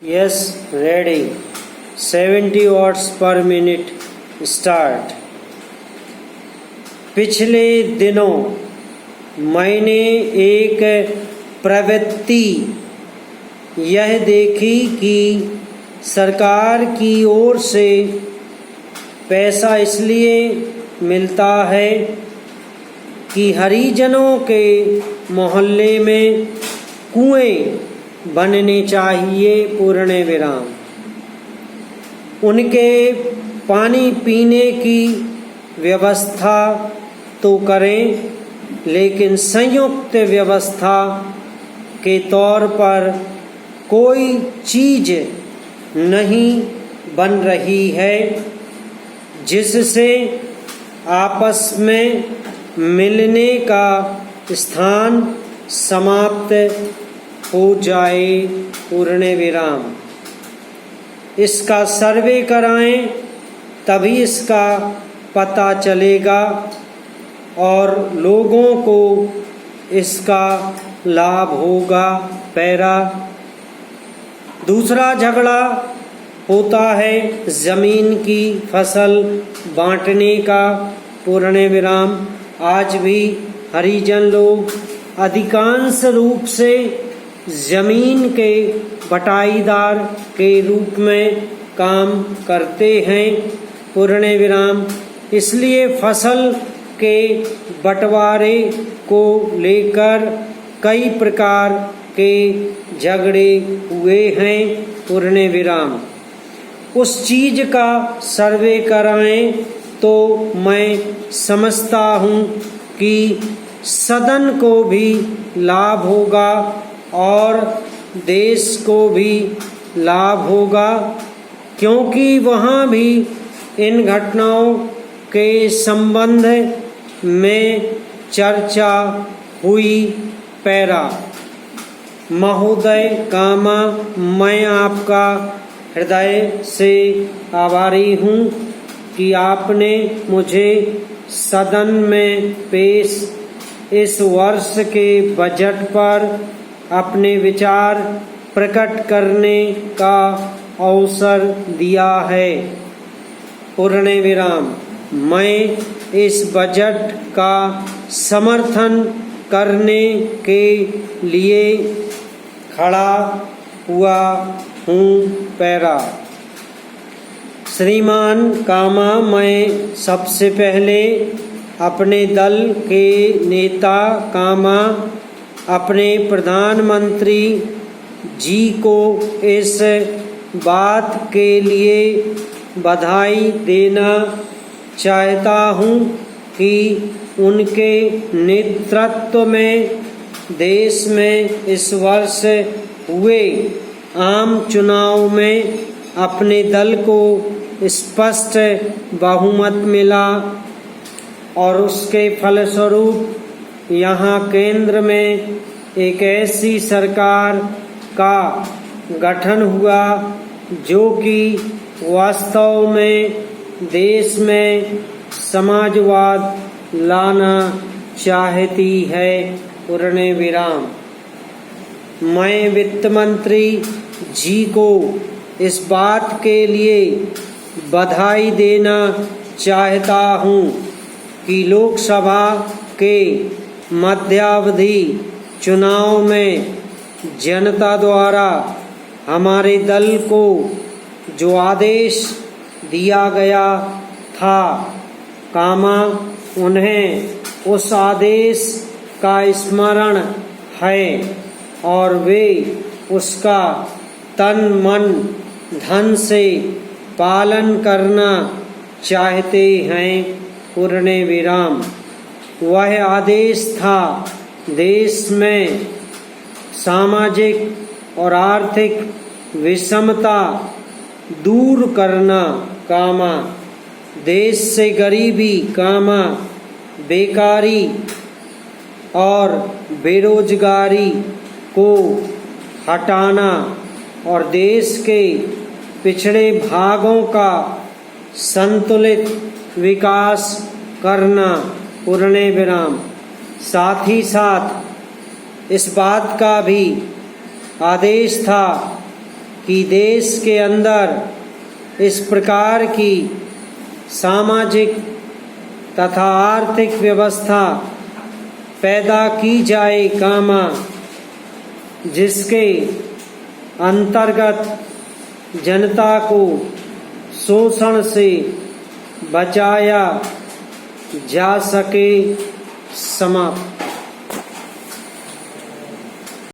Yes, ready. 70 watts per minute. Start. पिछले दिनों मैंने एक प्रवृत्ति यह देखी कि सरकार की ओर से पैसा इसलिए मिलता है कि हरिजनों के मोहल्ले में कुएं बनने चाहिए पूर्ण विराम। उनके पानी पीने की व्यवस्था तो करें, लेकिन संयुक्त व्यवस्था के तौर पर कोई चीज़ नहीं बन रही है जिससे आपस में मिलने का स्थान समाप्त हो जाए पूर्ण विराम। इसका सर्वे कराएं, तभी इसका पता चलेगा और लोगों को इसका लाभ होगा। पैरा दूसरा झगड़ा होता है जमीन की फसल बांटने का पूर्ण विराम। आज भी हरिजन लोग अधिकांश रूप से जमीन के बटाईदार के रूप में काम करते हैं पूर्ण विराम। इसलिए फसल के बंटवारे को लेकर कई प्रकार के झगड़े हुए हैं पूर्ण विराम। उस चीज का सर्वे कराएं तो मैं समझता हूँ कि सदन को भी लाभ होगा और देश को भी लाभ होगा, क्योंकि वहाँ भी इन घटनाओं के संबंध में चर्चा हुई। पैरा महोदय कामा, मैं आपका हृदय से आभारी हूँ कि आपने मुझे सदन में पेश इस वर्ष के बजट पर अपने विचार प्रकट करने का अवसर दिया है पूर्ण विराम। मैं इस बजट का समर्थन करने के लिए खड़ा हुआ हूँ। पैरा श्रीमान कामा, मैं सबसे पहले अपने दल के नेता कामा अपने प्रधानमंत्री जी को इस बात के लिए बधाई देना चाहता हूँ कि उनके नेतृत्व में देश में इस वर्ष हुए आम चुनाव में अपने दल को स्पष्ट बहुमत मिला और उसके फलस्वरूप यहाँ केंद्र में एक ऐसी सरकार का गठन हुआ जो कि वास्तव में देश में समाजवाद लाना चाहती है पूर्ण विराम। मैं वित्त मंत्री जी को इस बात के लिए बधाई देना चाहता हूँ कि लोकसभा के मध्यावधि चुनाव में जनता द्वारा हमारे दल को जो आदेश दिया गया था कामा, उन्हें उस आदेश का स्मरण है और वे उसका तन मन धन से पालन करना चाहते हैं पूर्ण विराम। वह आदेश था देश में सामाजिक और आर्थिक विषमता दूर करना कामा, देश से गरीबी कामा, बेकारी और बेरोजगारी को हटाना और देश के पिछड़े भागों का संतुलित विकास करना पूर्ण विराम। साथ ही साथ इस बात का भी आदेश था कि देश के अंदर इस प्रकार की सामाजिक तथा आर्थिक व्यवस्था पैदा की जाए कामा, जिसके अंतर्गत जनता को शोषण से बचाया जा सके। समाप्त।